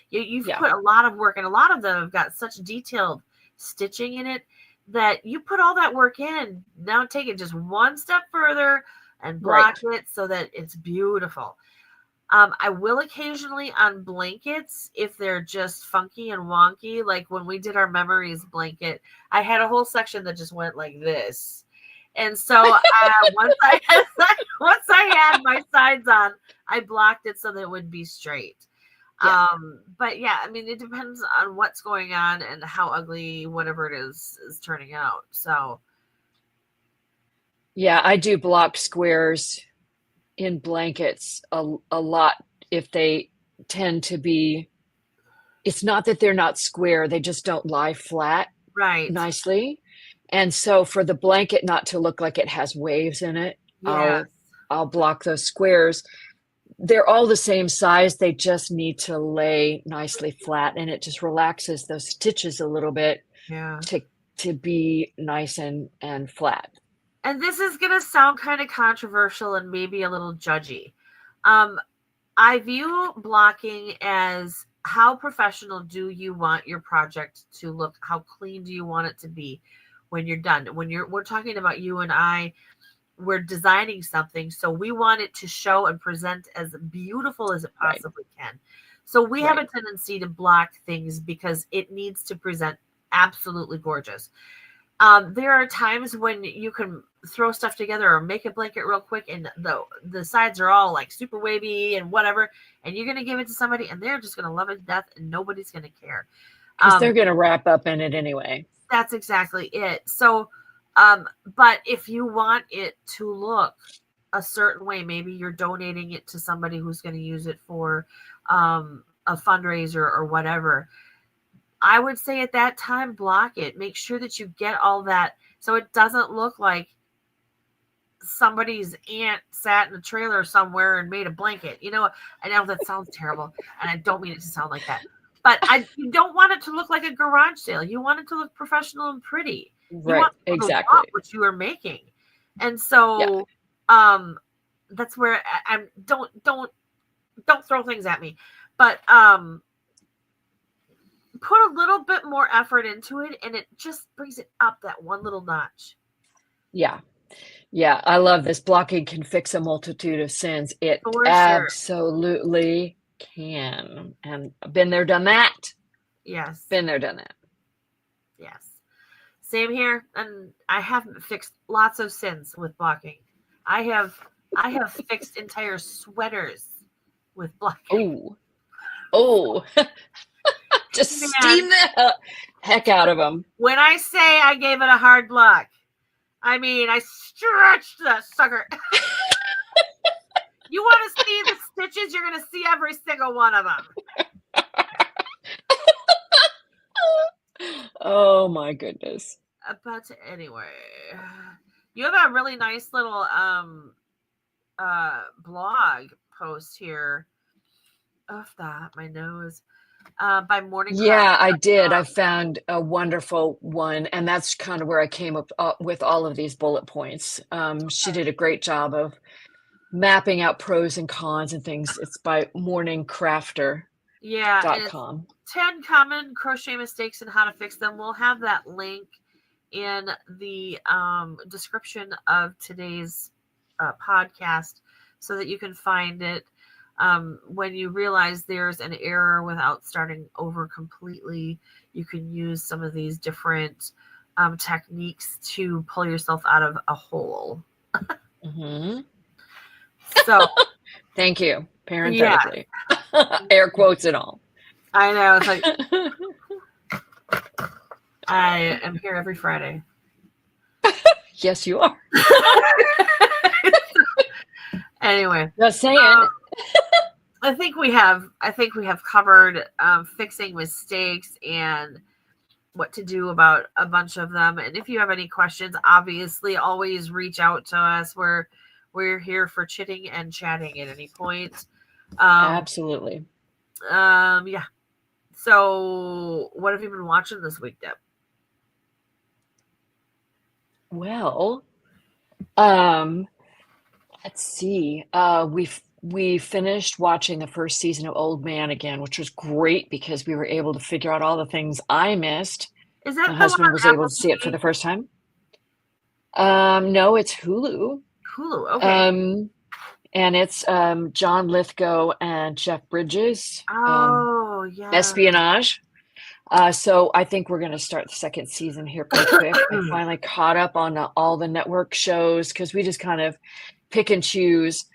You've put a lot of work, and a lot of them have got such detailed stitching in it that you put all that work in. Now take it just one step further and block it so that it's beautiful. I will occasionally on blankets if they're just funky and wonky. Like when we did our memories blanket, I had a whole section that just went like this. And so once I had my sides on, I blocked it so that it would be straight. Yeah. But yeah, I mean, it depends on what's going on and how ugly whatever it is turning out. So yeah, I do block squares in blankets a lot if they tend to be, it's not that they're not square, they just don't lie flat nicely. And so for the blanket not to look like it has waves in it, I'll block those squares. They're all the same size, they just need to lay nicely flat, and it just relaxes those stitches a little bit to be nice and flat. And this is going to sound kind of controversial and maybe a little judgy. I view blocking as how professional do you want your project to look? How clean do you want it to be when you're done? We're talking about you and I, we're designing something, so we want it to show and present as beautiful as it possibly can. So we have a tendency to block things because it needs to present absolutely gorgeous. There are times when you can throw stuff together or make a blanket real quick and the sides are all like super wavy and whatever, and you're going to give it to somebody and they're just going to love it to death and nobody's going to care. Because they're going to wrap up in it anyway. That's exactly it. So, but if you want it to look a certain way, maybe you're donating it to somebody who's going to use it for a fundraiser or whatever, I would say at that time, block it. Make sure that you get all that so it doesn't look like somebody's aunt sat in a trailer somewhere and made a blanket. You know, I know that sounds terrible, and I don't mean it to sound like that. But you don't want it to look like a garage sale. You want it to look professional and pretty. Right, you want exactly. What you are making. And so that's where I'm don't throw things at me. But put a little bit more effort into it and it just brings it up that one little notch. Yeah. I love this. Blocking can fix a multitude of sins. It absolutely can. And been there, done that. Yes. Been there, done that. Yes. Same here. And I have fixed lots of sins with blocking. I have fixed entire sweaters with blocking. Oh. Just steam the heck out of them. When I say I gave it a hard look, I mean I stretched that sucker. You want to see the stitches? You're going to see every single one of them. Oh my goodness. But anyway, you have a really nice little blog post here. Of that, my nose. By Morning. Yeah, I did. I found a wonderful one, and that's kind of where I came up with all of these bullet points. She did a great job of mapping out pros and cons and things. It's by morningcrafter.com. Yeah, 10 common crochet mistakes and how to fix them. We'll have that link in the description of today's podcast so that you can find it. When you realize there's an error without starting over completely, you can use some of these different techniques to pull yourself out of a hole. Mm-hmm. So, thank you. Parenthetically, air quotes and all. I know. It's like I am here every Friday. Yes, you are. Anyway, just saying. I think we have covered fixing mistakes and what to do about a bunch of them. And if you have any questions, obviously always reach out to us. We're here for chitting and chatting at any point. Absolutely. Yeah. So what have you been watching this week, Deb? Well, let's see. We finished watching the first season of Old Man again, which was great because we were able to figure out all the things I missed. Is that my husband was able to see it for the first time? No, it's Hulu. Hulu, okay. And it's John Lithgow and Jeff Bridges. Oh, yeah. Espionage. So I think we're going to start the second season here pretty quick. I finally caught up on all the network shows because we just kind of pick and choose.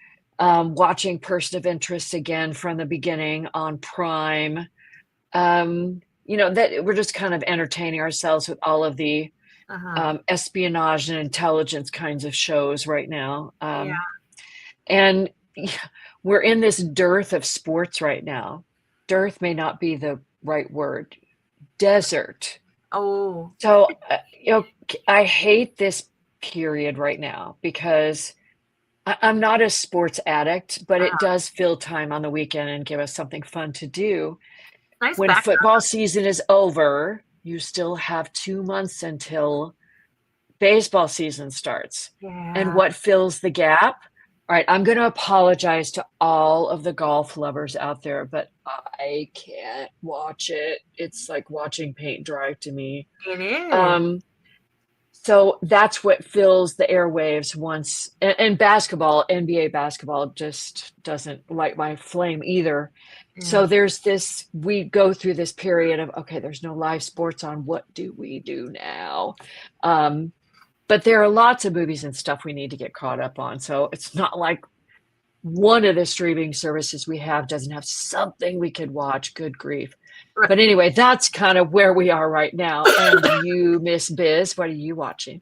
Watching Person of Interest again from the beginning on Prime. That we're just kind of entertaining ourselves with all of the espionage and intelligence kinds of shows right now. And we're in this dearth of sports right now. Dearth may not be the right word. Desert. Oh. So, I hate this period right now because I'm not a sports addict, but it does fill time on the weekend and give us something fun to do. Nice when background. Football season is over, you still have 2 months until baseball season starts. Yeah. And what fills the gap? All right, I'm going to apologize to all of the golf lovers out there, but I can't watch it. It's like watching paint dry to me. It is. So that's what fills the airwaves once. And basketball, NBA basketball, just doesn't light my flame either. Yeah. So there's this, we go through this period of, okay, there's no live sports on. What do we do now? But there are lots of movies and stuff we need to get caught up on. So it's not like one of the streaming services we have doesn't have something we could watch. Good grief. Right. But anyway, that's kind of where we are right now. And you, Miss Biz, what are you watching?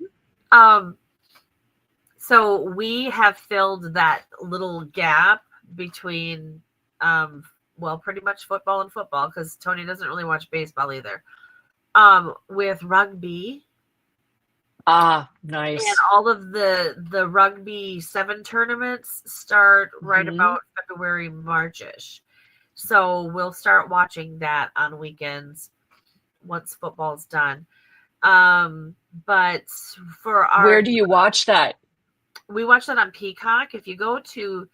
So we have filled that little gap between, pretty much football and football, because Tony doesn't really watch baseball either, with rugby. Ah, nice. And all of the rugby 7 tournaments start right about February, March-ish. So we'll start watching that on weekends once football's done. But for our... Where do you watch that? We watch that on Peacock. If you go to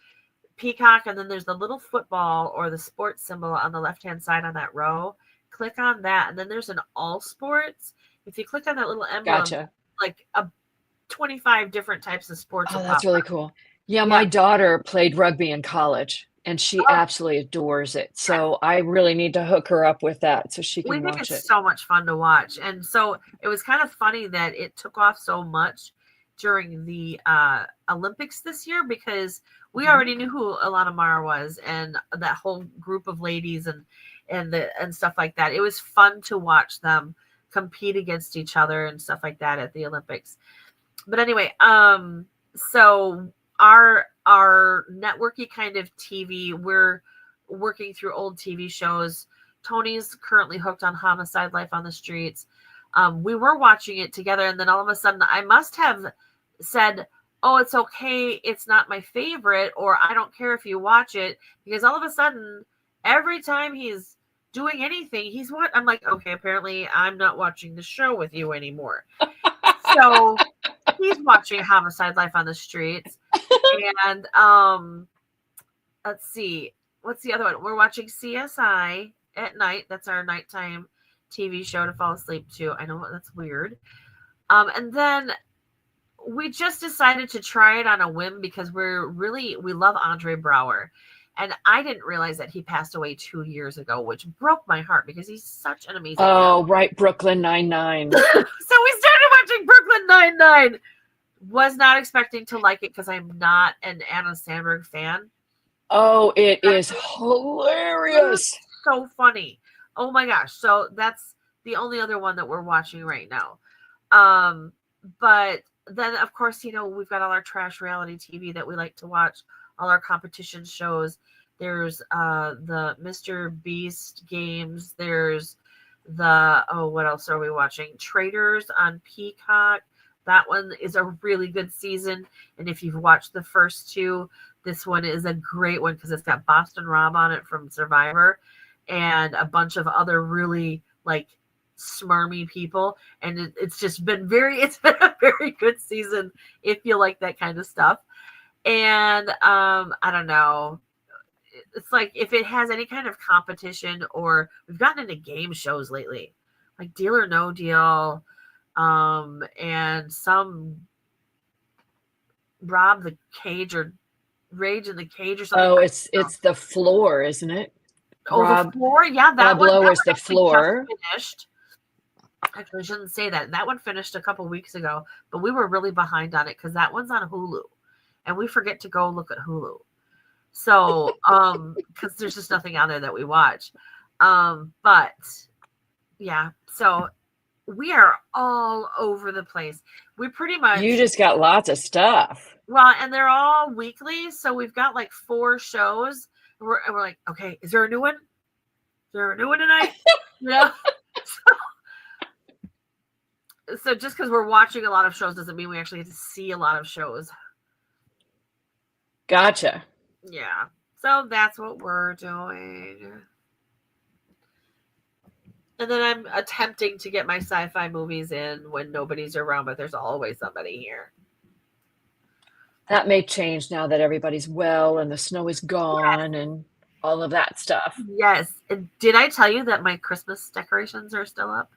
Peacock and then there's the little football or the sports symbol on the left-hand side on that row, click on that. And then there's an all sports. If you click on that little emblem, gotcha. Like 25 different types of sports. Oh, that's really cool. Yeah, my daughter played rugby in college and she absolutely adores it. So I really need to hook her up with that so she can watch it. We think it's so much fun to watch. And so it was kind of funny that it took off so much during the Olympics this year because we already knew who Alana Mara was, and that whole group of ladies and stuff like that. It was fun to watch them compete against each other and stuff like that at the Olympics. But anyway, so our networky kind of TV, we're working through old TV shows. Tony's currently hooked on Homicide: Life on the Streets. We were watching it together, and then all of a sudden I must have said, oh, it's okay, it's not my favorite, or I don't care if you watch it, because all of a sudden every time he's doing anything, he's what I'm like, okay, apparently I'm not watching the show with you anymore. So he's watching Homicide: Life on the Streets. And let's see, what's the other one? We're watching CSI at night. That's our nighttime TV show to fall asleep to. I know that's weird. And then we just decided to try it on a whim because we love Andre Braugher. And I didn't realize that he passed away 2 years ago, which broke my heart because he's such an amazing man. Right. Brooklyn Nine-Nine. So we started watching Brooklyn Nine-Nine. Was not expecting to like it because I'm not an Anna Sandberg fan. Oh, it is hilarious. So funny. Oh my gosh. So that's the only other one that we're watching right now. But then, of course, we've got all our trash reality TV that we like to watch, all our competition shows. There's the Mr. Beast games. There's what else are we watching? Traders on Peacock. That one is a really good season. And if you've watched the first two, this one is a great one because it's got Boston Rob on it from Survivor and a bunch of other really smarmy people. And it's been a very good season if you like that kind of stuff. And I don't know. It's like if it has any kind of competition, or we've gotten into game shows lately, like Deal or No Deal, and some Rob the Cage or Rage in the Cage or something. Oh, it's The Floor, isn't it? Oh, The Floor? Yeah, that Rob Lowe is The Floor. Finished. Actually, I shouldn't say that. That one finished a couple weeks ago, but we were really behind on it because that one's on Hulu, and we forget to go look at Hulu. So, because there's just nothing on there that we watch. But yeah, so we are all over the place. We pretty much. You just got lots of stuff. Well, and they're all weekly, so we've got 4 shows. And we're like, okay, is there a new one? Is there a new one tonight? So just because we're watching a lot of shows doesn't mean we actually get to see a lot of shows. Gotcha. Yeah. So that's what we're doing. And then I'm attempting to get my sci-fi movies in when nobody's around, but there's always somebody here. That may change now that everybody's well and the snow is gone and all of that stuff. Yes. And did I tell you that my Christmas decorations are still up?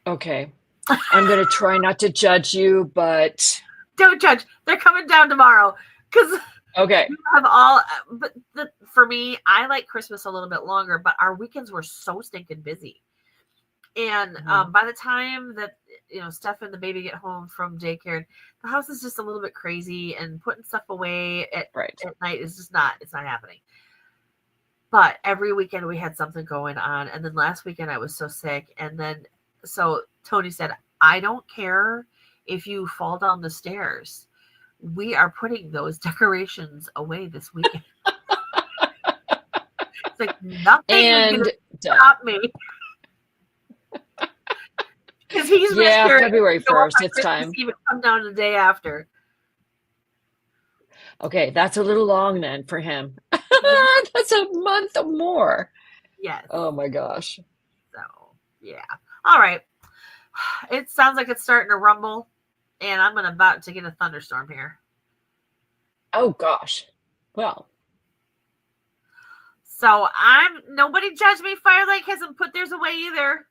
Okay. I'm going to try not to judge you, but... Don't judge. They're coming down tomorrow. Okay. We have all... But for me, I like Christmas a little bit longer, but our weekends were so stinking busy. And by the time that, Steph and the baby get home from daycare, the house is just a little bit crazy, and putting stuff away at night is just it's not happening. But every weekend we had something going on. And then last weekend I was so sick. And then, so Tony said, I don't care if you fall down the stairs. We are putting those decorations away this weekend. It's like nothing is going to stop me. Because he's February 1st, it's time. Even come down the day after. Okay, that's a little long then for him. That's a month or more. Yes. Oh my gosh. So, yeah. All right. It sounds like it's starting to rumble, and I'm about to get a thunderstorm here. Oh gosh. Well. So nobody judge me. Fire Lake hasn't put theirs away either.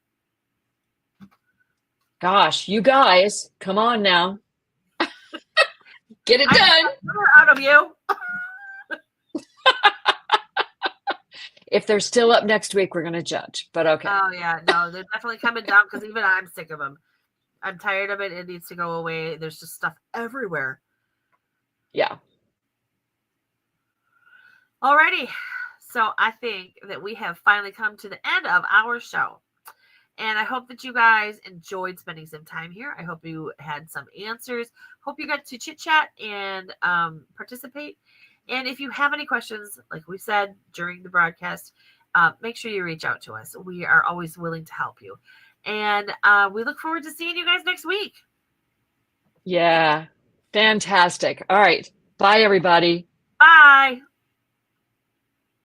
Gosh, you guys, come on now. Get it done. Out of you. If they're still up next week, we're going to judge, but okay. Oh, yeah. No, they're definitely coming down because even I'm sick of them. I'm tired of it. It needs to go away. There's just stuff everywhere. Yeah. Alrighty. So I think that we have finally come to the end of our show. And I hope that you guys enjoyed spending some time here. I hope you had some answers. Hope you got to chit chat and participate. And if you have any questions, like we said during the broadcast, make sure you reach out to us. We are always willing to help you. And we look forward to seeing you guys next week. Yeah. Fantastic. All right. Bye, everybody. Bye.